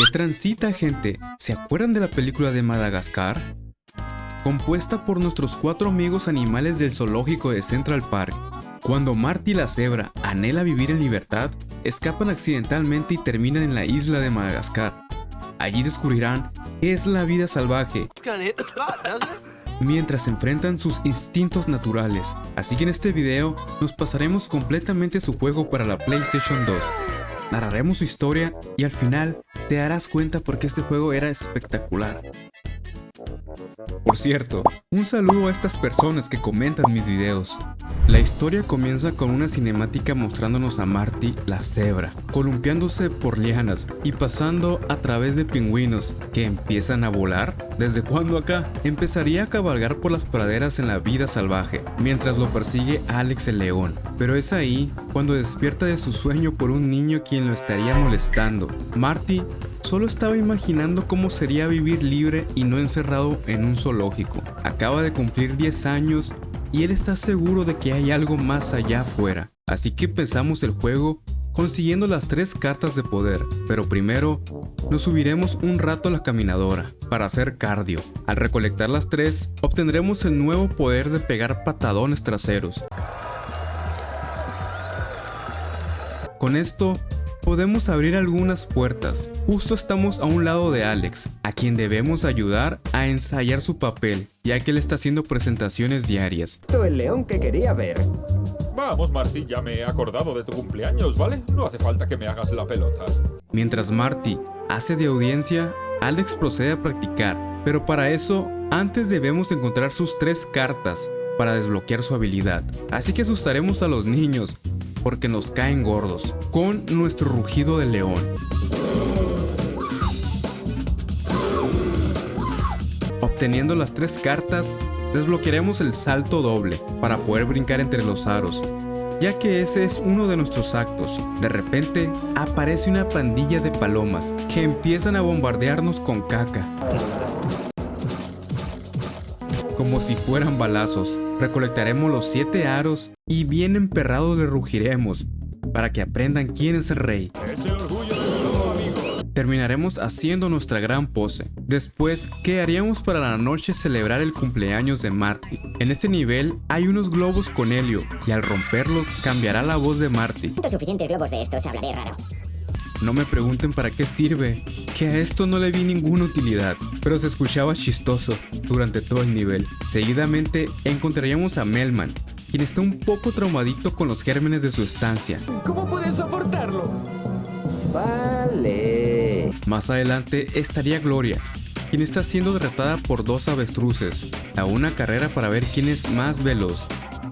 ¿Qué transita, gente? ¿Se acuerdan de la película de Madagascar? Compuesta por nuestros 4 amigos animales del zoológico de Central Park. Cuando Marty la cebra anhela vivir en libertad, escapan accidentalmente y terminan en la isla de Madagascar. Allí descubrirán qué es la vida salvaje, mientras enfrentan sus instintos naturales. Así que en este video nos pasaremos completamente su juego para la PlayStation 2. Narraremos su historia y al final te darás cuenta por qué este juego era espectacular. Por cierto, un saludo a estas personas que comentan mis videos. La historia comienza con una cinemática mostrándonos a Marty, la cebra, columpiándose por lianas y pasando a través de pingüinos que empiezan a volar. ¿Desde cuándo acá? Empezaría a cabalgar por las praderas en la vida salvaje, mientras lo persigue Alex el león. Pero es ahí cuando despierta de su sueño por un niño quien lo estaría molestando. Marty solo estaba imaginando cómo sería vivir libre y no encerrado en un zoológico. Acaba de cumplir 10 años y él está seguro de que hay algo más allá afuera. Así que empezamos el juego consiguiendo las 3 cartas de poder, pero primero nos subiremos un rato a la caminadora para hacer cardio. Al recolectar las 3, obtendremos el nuevo poder de pegar patadones traseros. Con esto podemos abrir algunas puertas. Justo estamos a un lado de Alex, a quien debemos ayudar a ensayar su papel, ya que él está haciendo presentaciones diarias. El león que quería ver. Vamos, Marty, ya me he acordado de tu cumpleaños, ¿vale? No hace falta que me hagas la pelota. Mientras Marty hace de audiencia, Alex procede a practicar, pero para eso, antes debemos encontrar sus 3 cartas para desbloquear su habilidad. Así que asustaremos a los niños, porque nos caen gordos, con nuestro rugido de león. Obteniendo las 3 cartas, desbloquearemos el salto doble para poder brincar entre los aros, ya que ese es uno de nuestros actos. De repente, aparece una pandilla de palomas que empiezan a bombardearnos con caca, como si fueran balazos. Recolectaremos los 7 aros y bien emperrados le rugiremos para que aprendan quién es el rey. Es el orgullo de nuestro amigo. Terminaremos haciendo nuestra gran pose. Después, ¿qué haríamos para la noche celebrar el cumpleaños de Marty? En este nivel hay unos globos con helio y al romperlos cambiará la voz de Marty. Suficientes globos de estos, hablaré raro. No me pregunten para qué sirve, que a esto no le vi ninguna utilidad, pero se escuchaba chistoso durante todo el nivel. Seguidamente encontraríamos a Melman, quien está un poco traumadito con los gérmenes de su estancia. ¿Cómo puedes soportarlo? Vale. Más adelante estaría Gloria, quien está siendo derrotada por 2 avestruces, a una carrera para ver quién es más veloz.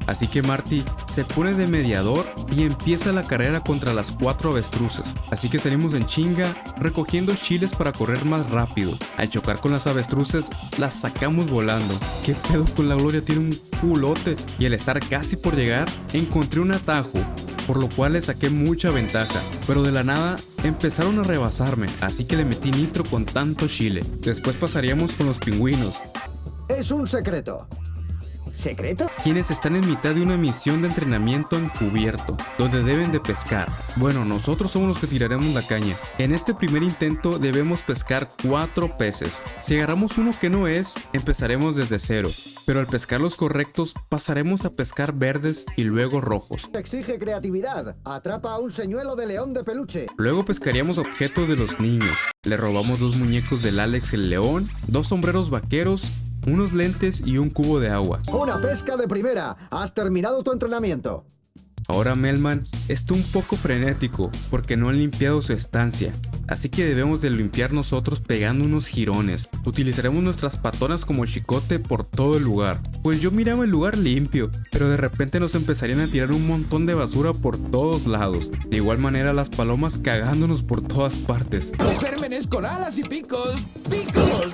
Así que Marty se pone de mediador y empieza la carrera contra las 4 avestruces. Así que salimos en chinga recogiendo chiles para correr más rápido. Al chocar con las avestruces, las sacamos volando. ¿Qué pedo con la Gloria? Tiene un culote. Y al estar casi por llegar, encontré un atajo, por lo cual le saqué mucha ventaja. Pero de la nada empezaron a rebasarme, así que le metí nitro con tanto chile. Después pasaríamos con los pingüinos. Es un secreto. ¿Secreto? Quienes están en mitad de una misión de entrenamiento encubierto, donde deben de pescar. Bueno, nosotros somos los que tiraremos la caña. En este primer intento debemos pescar 4 peces. Si agarramos uno que no es, empezaremos desde cero. Pero al pescar los correctos, pasaremos a pescar verdes y luego rojos. Exige creatividad. Atrapa a un señuelo de león de peluche. Luego pescaríamos objetos de los niños. Le robamos 2 muñecos del Alex el león, 2 sombreros vaqueros, unos lentes y un cubo de agua. Una pesca de primera. Has terminado tu entrenamiento. Ahora Melman está un poco frenético porque no han limpiado su estancia, así que debemos de limpiar nosotros pegando unos jirones. Utilizaremos nuestras patonas como chicote por todo el lugar. Pues yo miraba el lugar limpio, pero de repente nos empezarían a tirar un montón de basura por todos lados. De igual manera las palomas cagándonos por todas partes. Gérmenes con alas y picos. ¡Picos!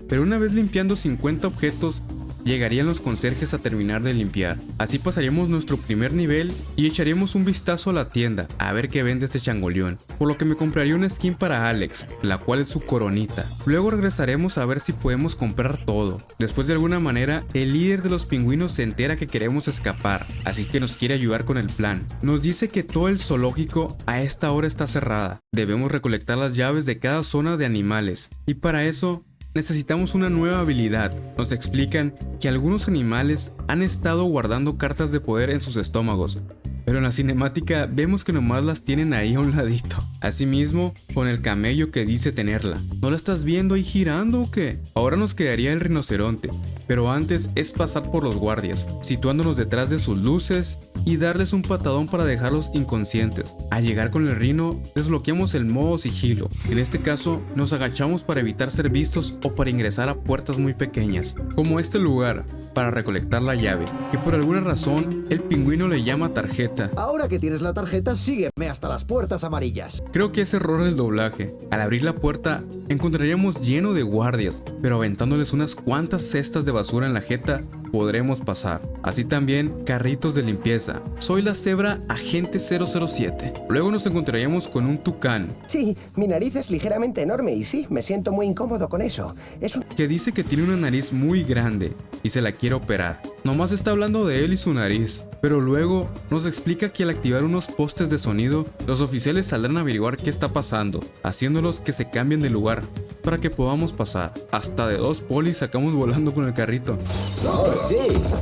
Pero una vez limpiando 50 objetos, llegarían los conserjes a terminar de limpiar. Así pasaríamos nuestro primer nivel y echaríamos un vistazo a la tienda a ver qué vende este changoleón, por lo que me compraría una skin para Alex, la cual es su coronita. Luego regresaremos a ver si podemos comprar todo. Después, de alguna manera, el líder de los pingüinos se entera que queremos escapar, así que nos quiere ayudar con el plan. Nos dice que todo el zoológico a esta hora está cerrada. Debemos recolectar las llaves de cada zona de animales y para eso necesitamos una nueva habilidad. Nos explican que algunos animales han estado guardando cartas de poder en sus estómagos, pero en la cinemática vemos que nomás las tienen ahí a un ladito. Asimismo, con el camello que dice tenerla. ¿No la estás viendo ahí girando o qué? Ahora nos quedaría el rinoceronte, pero antes es pasar por los guardias, situándonos detrás de sus luces y darles un patadón para dejarlos inconscientes. Al llegar con el rino, desbloqueamos el modo sigilo. En este caso, nos agachamos para evitar ser vistos o para ingresar a puertas muy pequeñas, como este lugar, para recolectar la llave, que por alguna razón el pingüino le llama tarjeta. Ahora que tienes la tarjeta, sígueme hasta las puertas amarillas. Creo que es error el doblaje. Al abrir la puerta, encontraríamos lleno de guardias, pero aventándoles unas cuantas cestas de basura en la jeta, podremos pasar. Así también carritos de limpieza. Soy la cebra agente 007. Luego nos encontraríamos con un tucán. Sí, mi nariz es ligeramente enorme y sí, me siento muy incómodo con eso. Es un... que dice que tiene una nariz muy grande y se la quiere operar. Nomás está hablando de él y su nariz, pero luego nos explica que al activar unos postes de sonido, los oficiales saldrán a averiguar qué está pasando, haciéndolos que se cambien de lugar para que podamos pasar. Hasta de 2 polis sacamos volando con el carrito. ¡Oh, sí!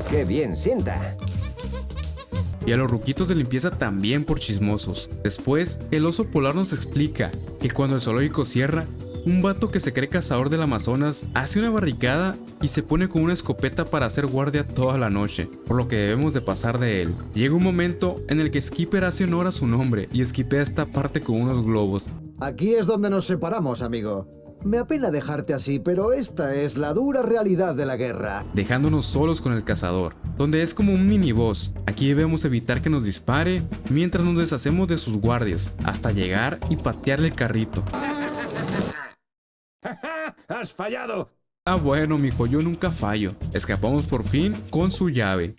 ¡Qué bien sienta! Y a los ruquitos de limpieza también por chismosos. Después, el oso polar nos explica que cuando el zoológico cierra, un vato que se cree cazador del Amazonas hace una barricada y se pone con una escopeta para hacer guardia toda la noche, por lo que debemos de pasar de él. Llega un momento en el que Skipper hace honor a su nombre y esquipea esta parte con unos globos. Aquí es donde nos separamos, amigo. Me apena dejarte así, pero esta es la dura realidad de la guerra. Dejándonos solos con el cazador, donde es como un miniboss. Aquí debemos evitar que nos dispare mientras nos deshacemos de sus guardias, hasta llegar y patearle el carrito. ¡Has fallado! Ah, bueno, mijo, yo nunca fallo. Escapamos por fin con su llave.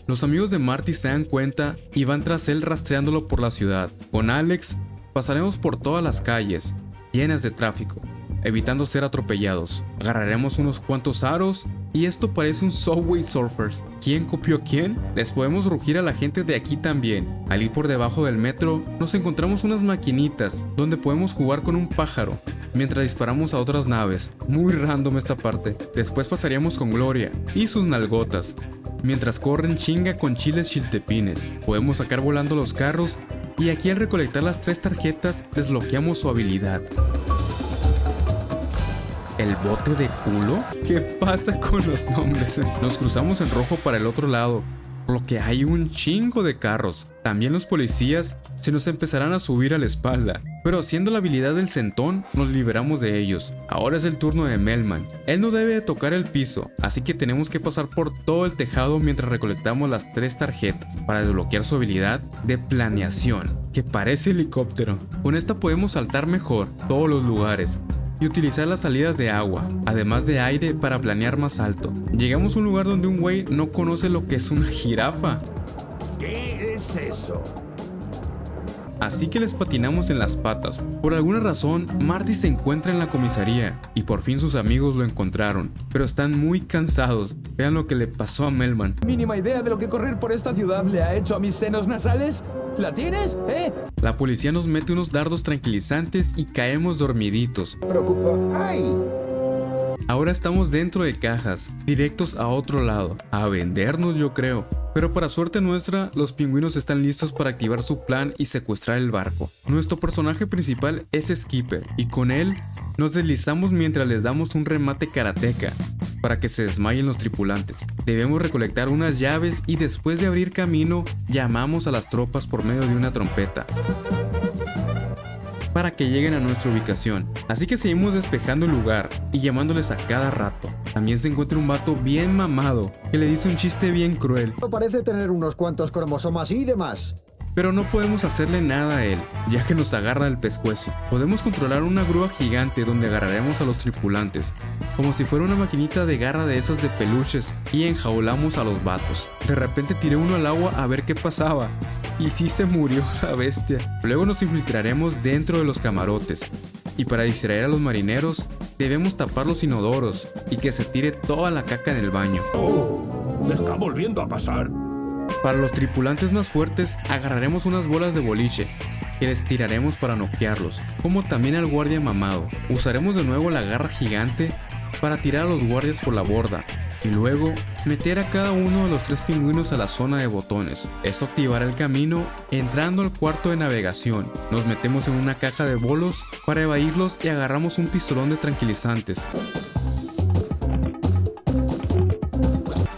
Los amigos de Marty se dan cuenta y van tras él rastreándolo por la ciudad. Con Alex pasaremos por todas las calles, llenas de tráfico, evitando ser atropellados. Agarraremos unos cuantos aros y esto parece un Subway Surfers. ¿Quién copió a quién? Les podemos rugir a la gente de aquí también. Al ir por debajo del metro, nos encontramos unas maquinitas donde podemos jugar con un pájaro mientras disparamos a otras naves. Muy random esta parte. Después pasaríamos con Gloria y sus nalgotas, mientras corren chinga con chiles chiltepines. Podemos sacar volando los carros y aquí al recolectar las 3 tarjetas desbloqueamos su habilidad. ¿El bote de culo? ¿Qué pasa con los nombres? Nos cruzamos en rojo para el otro lado, por lo que hay un chingo de carros. También los policías se nos empezarán a subir a la espalda, pero haciendo la habilidad del centón nos liberamos de ellos. Ahora es el turno de Melman. Él no debe de tocar el piso, así que tenemos que pasar por todo el tejado mientras recolectamos las 3 tarjetas para desbloquear su habilidad de planeación, que parece helicóptero. Con esta podemos saltar mejor todos los lugares y utilizar las salidas de agua, además de aire para planear más alto. Llegamos a un lugar donde un güey no conoce lo que es una jirafa. ¿Qué es eso? Así que les patinamos en las patas. Por alguna razón, Marty se encuentra en la comisaría y por fin sus amigos lo encontraron, pero están muy cansados. Vean lo que le pasó a Melman. ¿Mínima idea de lo que correr por esta ciudad le ha hecho a mis senos nasales? ¿La tienes, La policía nos mete unos dardos tranquilizantes y caemos dormiditos. Preocupa. ¡Ay! Ahora estamos dentro de cajas, directos a otro lado, a vendernos yo creo. Pero para suerte nuestra, los pingüinos están listos para activar su plan y secuestrar el barco. Nuestro personaje principal es Skipper y con él nos deslizamos mientras les damos un remate karateca para que se desmayen los tripulantes. Debemos recolectar unas llaves y después de abrir camino, llamamos a las tropas por medio de una trompeta para que lleguen a nuestra ubicación. Así que seguimos despejando el lugar y llamándoles a cada rato. También se encuentra un vato bien mamado que le dice un chiste bien cruel. Parece tener unos cuantos cromosomas y demás. pero no podemos hacerle nada a él, ya que nos agarra del pescuezo. Podemos controlar una grúa gigante donde agarraremos a los tripulantes, como si fuera una maquinita de garra de esas de peluches, y enjaulamos a los vatos. De repente tiré uno al agua a ver qué pasaba, y sí se murió la bestia. Luego nos infiltraremos dentro de los camarotes, y para distraer a los marineros, debemos tapar los inodoros y que se tire toda la caca en el baño. ¿Me está volviendo a pasar? Para los tripulantes más fuertes, agarraremos unas bolas de boliche que les tiraremos para noquearlos, como también al guardia mamado. Usaremos de nuevo la garra gigante para tirar a los guardias por la borda, y luego meter a cada uno de los 3 pingüinos a la zona de botones. Esto activará el camino entrando al cuarto de navegación. Nos metemos en una caja de bolos para evadirlos y agarramos un pistolón de tranquilizantes.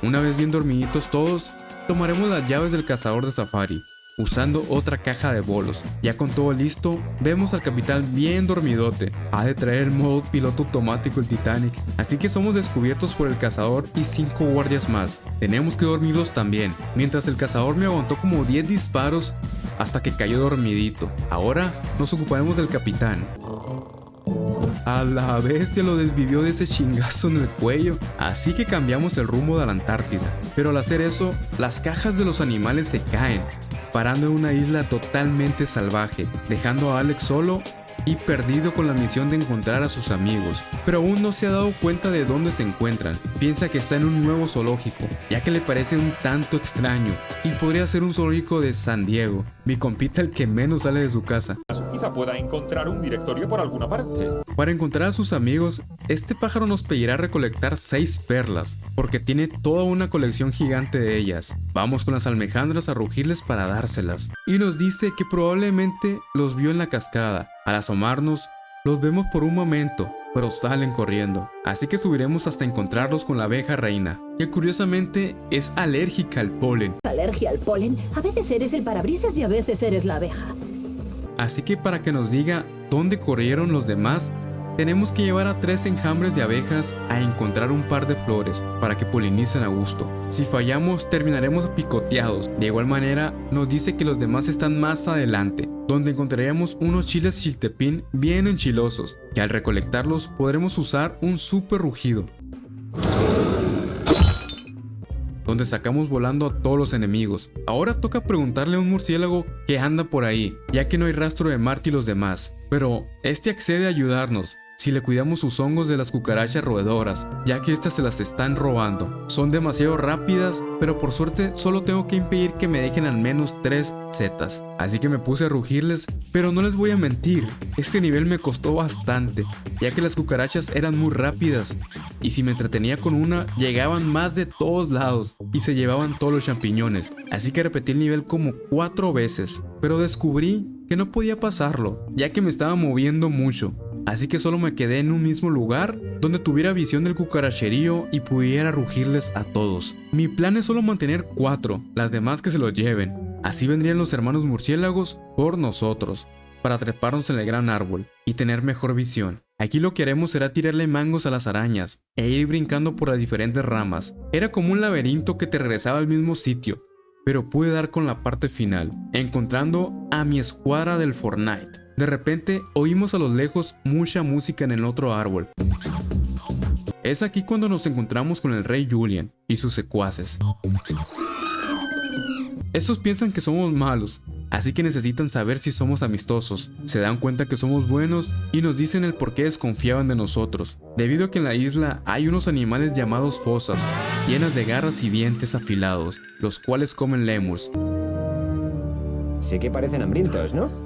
Una vez bien dormiditos todos, tomaremos las llaves del cazador de safari, usando otra caja de bolos. Ya con todo listo, vemos al capitán bien dormidote. Ha de traer el modo piloto automático el Titanic, así que somos descubiertos por el cazador y 5 guardias más. Tenemos que dormirlos también, mientras el cazador me aguantó como 10 disparos hasta que cayó dormidito. Ahora nos ocuparemos del capitán. A la bestia lo desvivió de ese chingazo en el cuello, así que cambiamos el rumbo de la Antártida. Pero al hacer eso, las cajas de los animales se caen, parando en una isla totalmente salvaje, dejando a Alex solo y perdido con la misión de encontrar a sus amigos, pero aún no se ha dado cuenta de dónde se encuentran. Piensa que está en un nuevo zoológico, ya que le parece un tanto extraño, y podría ser un zoológico de San Diego, mi compita el que menos sale de su casa. Quizá pueda encontrar un directorio por alguna parte. Para encontrar a sus amigos, este pájaro nos pedirá recolectar 6 perlas, porque tiene toda una colección gigante de ellas. Vamos con las almejandras a rugirles para dárselas, y nos dice que probablemente los vio en la cascada. Al asomarnos, los vemos por un momento, pero salen corriendo, así que subiremos hasta encontrarlos con la abeja reina, que curiosamente es alérgica al polen. ¿Alergia al polen? A veces eres el parabrisas y a veces eres la abeja. Así que para que nos diga dónde corrieron los demás, tenemos que llevar a 3 enjambres de abejas a encontrar un par de flores para que polinicen a gusto. Si fallamos, terminaremos picoteados. De igual manera, nos dice que los demás están más adelante, donde encontraremos unos chiles chiltepín bien enchilosos, que al recolectarlos podremos usar un super rugido, donde sacamos volando a todos los enemigos. Ahora toca preguntarle a un murciélago que anda por ahí, ya que no hay rastro de Marty y los demás. Pero este accede a ayudarnos si le cuidamos sus hongos de las cucarachas roedoras, ya que estas se las están robando. Son demasiado rápidas, pero por suerte solo tengo que impedir que me dejen al menos 3 setas. Así que me puse a rugirles, pero no les voy a mentir, este nivel me costó bastante, ya que las cucarachas eran muy rápidas, y si me entretenía con una, llegaban más de todos lados, y se llevaban todos los champiñones. Así que repetí el nivel como 4 veces, pero descubrí que no podía pasarlo, ya que me estaba moviendo mucho. Así que solo me quedé en un mismo lugar donde tuviera visión del cucaracherío y pudiera rugirles a todos. Mi plan es solo mantener 4, las demás que se los lleven. Así vendrían los hermanos murciélagos por nosotros, para treparnos en el gran árbol y tener mejor visión. Aquí lo que haremos será tirarle mangos a las arañas e ir brincando por las diferentes ramas. Era como un laberinto que te regresaba al mismo sitio, pero pude dar con la parte final, encontrando a mi escuadra del Fortnite. De repente oímos a lo lejos mucha música en el otro árbol. Es aquí cuando nos encontramos con el rey Julian y sus secuaces. Estos piensan que somos malos, así que necesitan saber si somos amistosos. Se dan cuenta que somos buenos y nos dicen el por qué desconfiaban de nosotros, debido a que en la isla hay unos animales llamados fosas, llenas de garras y dientes afilados, los cuales comen lémurs. Sí que parecen hambrientos, ¿no?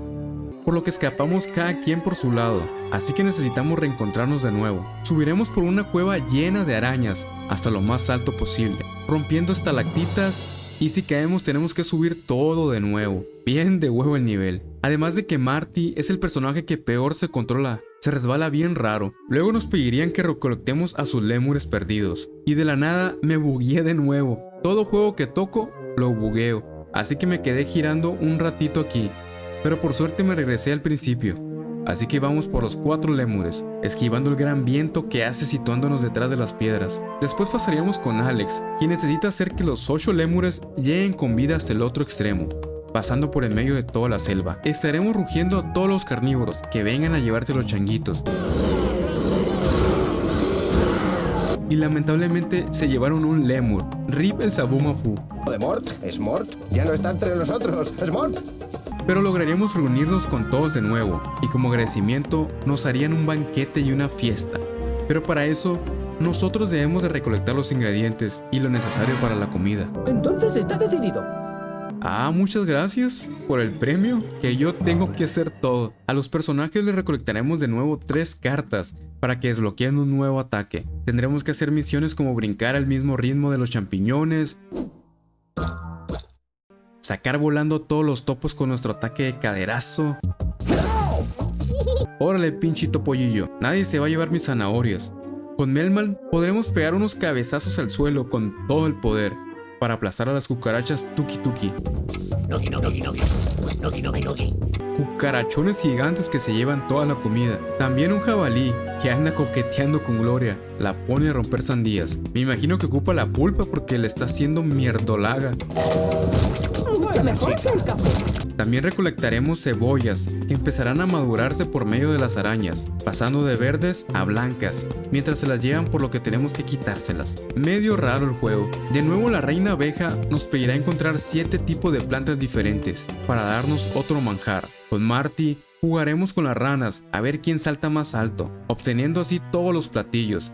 Por lo que escapamos cada quien por su lado, así que necesitamos reencontrarnos de nuevo. Subiremos por una cueva llena de arañas hasta lo más alto posible, rompiendo estalactitas, y si caemos tenemos que subir todo de nuevo. Bien de huevo el nivel. Además de que Marty es el personaje que peor se controla, se resbala bien raro. Luego nos pedirían que recolectemos a sus lémures perdidos, y de la nada me bugueé de nuevo. Todo juego que toco lo bugueo, así que me quedé girando un ratito aquí. Pero por suerte me regresé al principio, así que vamos por los 4 lémures, esquivando el gran viento que hace situándonos detrás de las piedras. Después pasaríamos con Alex, quien necesita hacer que los 8 lémures lleguen con vida hasta el otro extremo. pasando por el medio de toda la selva. Estaremos rugiendo a todos los carnívoros que vengan a llevarse los changuitos. Y lamentablemente se llevaron un lémur. RIP el Sabumafu. ¿De Mort? ¿Es Mort? Ya no está entre nosotros. ¿Es Mort? Pero lograríamos reunirnos con todos de nuevo, y como agradecimiento nos harían un banquete y una fiesta. Pero para eso, nosotros debemos de recolectar los ingredientes y lo necesario para la comida. Entonces está decidido. Ah, muchas gracias por el premio, que yo tengo que hacer todo. A los personajes les recolectaremos de nuevo 3 cartas para que desbloqueen un nuevo ataque. Tendremos que hacer misiones como brincar al mismo ritmo de los champiñones, sacar volando todos los topos con nuestro ataque de caderazo. Órale, pinchito pollillo, nadie se va a llevar mis zanahorias. Con Melman podremos pegar unos cabezazos al suelo con todo el poder para aplastar a las cucarachas Tuki Tuki. Cucarachones gigantes que se llevan toda la comida. También un jabalí que anda coqueteando con Gloria. La pone a romper sandías. Me imagino que ocupa la pulpa porque le está haciendo mierdolaga. Mucho mejor que el café. También recolectaremos cebollas que empezarán a madurarse por medio de las arañas, pasando de verdes a blancas, mientras se las llevan, por lo que tenemos que quitárselas. Medio raro el juego. De nuevo la reina abeja nos pedirá encontrar 7 tipos de plantas diferentes para darnos otro manjar. Con Marty jugaremos con las ranas a ver quién salta más alto, obteniendo así todos los platillos.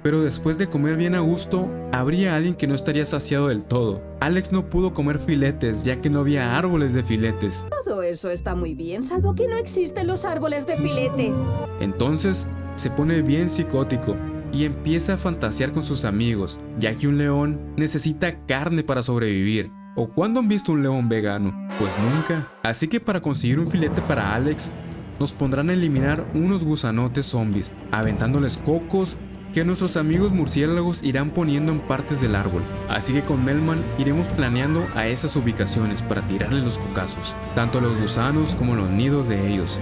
Pero después de comer bien a gusto, habría alguien que no estaría saciado del todo. Alex no pudo comer filetes, ya que no había árboles de filetes. Todo eso está muy bien, salvo que no existen los árboles de filetes. Entonces, se pone bien psicótico y empieza a fantasear con sus amigos, ya que un león necesita carne para sobrevivir. ¿O cuándo han visto un león vegano? Pues nunca. Así que para conseguir un filete para Alex, nos pondrán a eliminar unos gusanotes zombies, aventándoles cocos que nuestros amigos murciélagos irán poniendo en partes del árbol. Así que con Melman iremos planeando a esas ubicaciones para tirarle los cocazos, tanto a los gusanos como a los nidos de ellos.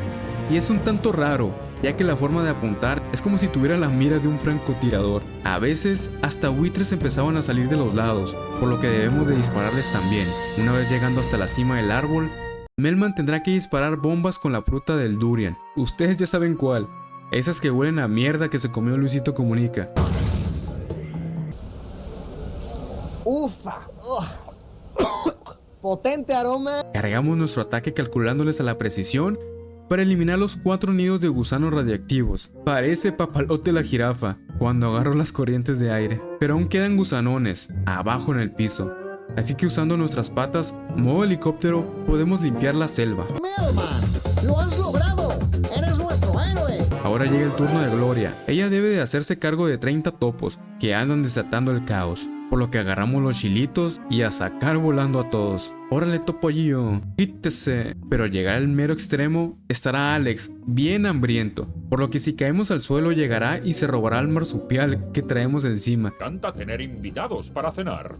Y es un tanto raro, ya que la forma de apuntar es como si tuviera la mira de un francotirador. A veces hasta buitres empezaban a salir de los lados, por lo que debemos de dispararles también. Una vez llegando hasta la cima del árbol, Melman tendrá que disparar bombas con la fruta del durian. Ustedes ya saben cuál. Esas que huelen a mierda que se comió Luisito Comunica. ¡Ufa! Potente aroma. Cargamos nuestro ataque calculándoles a la precisión para eliminar los 4 nidos de gusanos radiactivos. Parece papalote la jirafa cuando agarro las corrientes de aire. Pero aún quedan gusanones abajo en el piso. Así que usando nuestras patas, modo helicóptero, podemos limpiar la selva. Melman, lo has logrado. Eres nuestro héroe. Ahora llega el turno de Gloria. Ella debe de hacerse cargo de 30 topos que andan desatando el caos, por lo que agarramos los chilitos y a sacar volando a todos. Órale, topollillo, quítese. Pero al llegar al mero extremo estará Alex, bien hambriento, por lo que si caemos al suelo llegará y se robará el marsupial que traemos encima. Canta tener invitados para cenar.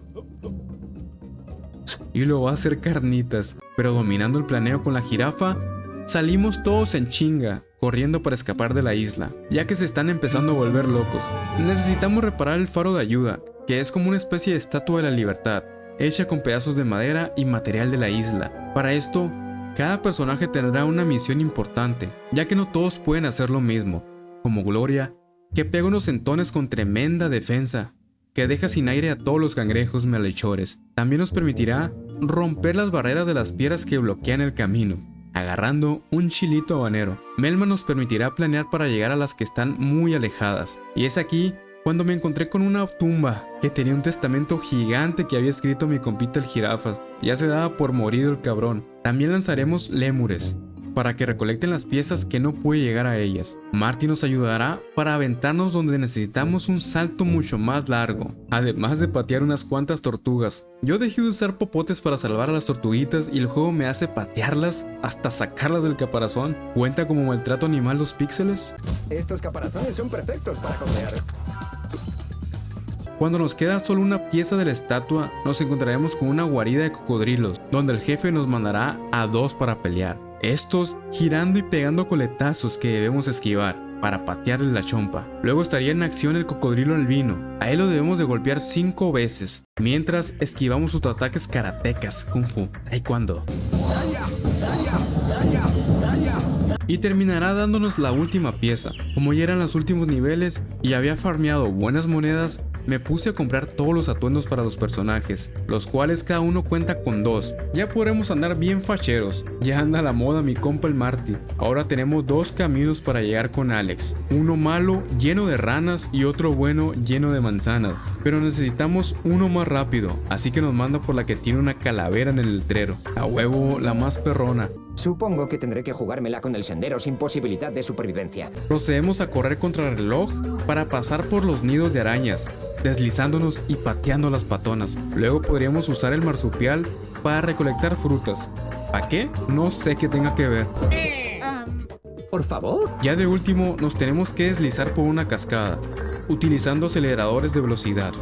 Y lo va a hacer carnitas. Pero dominando el planeo con la jirafa, salimos todos en chinga, corriendo para escapar de la isla, ya que se están empezando a volver locos. Necesitamos reparar el faro de ayuda, que es como una especie de estatua de la libertad, hecha con pedazos de madera y material de la isla. Para esto, cada personaje tendrá una misión importante, ya que no todos pueden hacer lo mismo, como Gloria, que pega unos sentones con tremenda defensa, que deja sin aire a todos los cangrejos malhechores. También nos permitirá romper las barreras de las piedras que bloquean el camino, agarrando un chilito habanero. Melman nos permitirá planear para llegar a las que están muy alejadas. Y es aquí cuando me encontré con una tumba que tenía un testamento gigante que había escrito mi compita el jirafas. Ya se daba por morido el cabrón. También lanzaremos lémures para que recolecten las piezas que no puede llegar a ellas. Marty nos ayudará para aventarnos donde necesitamos un salto mucho más largo, además de patear unas cuantas tortugas. Yo dejé de usar popotes para salvar a las tortuguitas y el juego me hace patearlas hasta sacarlas del caparazón. ¿Cuenta como maltrato animal los píxeles? Estos caparazones son perfectos para comer. Cuando nos queda solo una pieza de la estatua, nos encontraremos con una guarida de cocodrilos, donde el jefe nos mandará a 2 para pelear. Estos girando y pegando coletazos que debemos esquivar. para patearle la chompa. Luego estaría en acción el cocodrilo albino. A él lo debemos de golpear 5 veces, mientras esquivamos sus ataques karatecas, kung fu, taekwondo. Y terminará dándonos la última pieza. Como ya eran los últimos niveles y había farmeado buenas monedas, me puse a comprar todos los atuendos para los personajes, los cuales cada uno cuenta con 2. Ya podremos andar bien facheros. Ya anda a la moda mi compa el Marty. Ahora tenemos 2 caminos para llegar con Alex. Uno malo, lleno de ranas, y otro bueno, lleno de manzanas. Pero necesitamos uno más rápido, así que nos manda por la que tiene una calavera en el letrero. A huevo, la más perrona. Supongo que tendré que jugármela con el sendero sin posibilidad de supervivencia. Procedemos a correr contra el reloj para pasar por los nidos de arañas, deslizándonos y pateando las patonas. Luego podríamos usar el marsupial para recolectar frutas. ¿Para qué? No sé qué tenga que ver. Por favor. Ya de último nos tenemos que deslizar por una cascada, utilizando aceleradores de velocidad.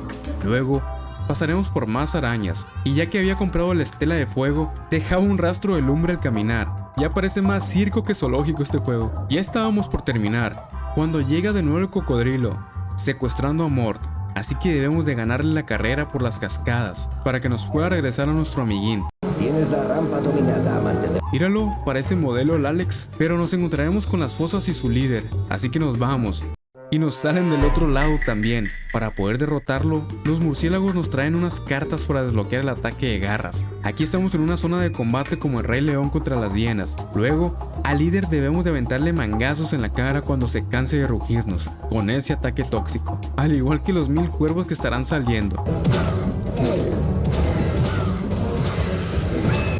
Luego pasaremos por más arañas, y ya que había comprado la estela de fuego, dejaba un rastro de lumbre al caminar. Ya parece más circo que zoológico este juego. Ya estábamos por terminar, cuando llega de nuevo el cocodrilo, secuestrando a Mort. Así que debemos de ganarle la carrera por las cascadas, para que nos pueda regresar a nuestro amiguín. Tienes la rampa dominada, amante de... Míralo, parece modelo el Alex, pero nos encontraremos con las fosas y su líder, así que nos vamos. Y nos salen del otro lado también. Para poder derrotarlo, los murciélagos nos traen unas cartas para desbloquear el ataque de garras. Aquí estamos en una zona de combate como el Rey León contra las hienas. Luego, al líder debemos de aventarle mangazos en la cara cuando se canse de rugirnos, con ese ataque tóxico, al igual que los 1000 cuervos que estarán saliendo.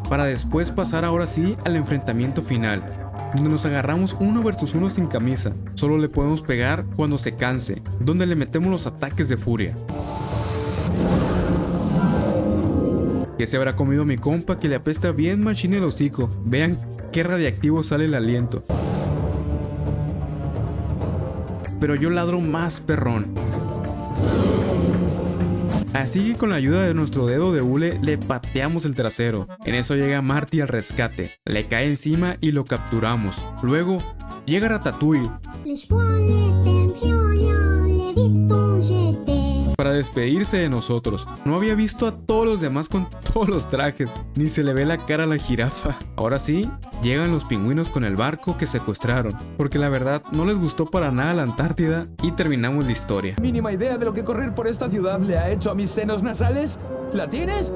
Para después pasar ahora sí al enfrentamiento final, donde nos agarramos 1 versus 1 sin camisa. Solo le podemos pegar cuando se canse, donde le metemos los ataques de furia. Que se habrá comido mi compa que le apesta bien machín el hocico. Vean qué radiactivo sale el aliento. Pero yo ladro más perrón. Así que con la ayuda de nuestro dedo de hule le pateamos el trasero. En eso llega Marty al rescate, le cae encima y lo capturamos. Luego llega Ratatouille para despedirse de nosotros. No había visto a todos los demás con todos los trajes, ni se le ve la cara a la jirafa. Ahora sí, llegan los pingüinos con el barco que secuestraron, porque la verdad no les gustó para nada la Antártida, y terminamos la historia. ¿Mínima idea de lo que correr por esta ciudad le ha hecho a mis senos nasales? ¿La tienes?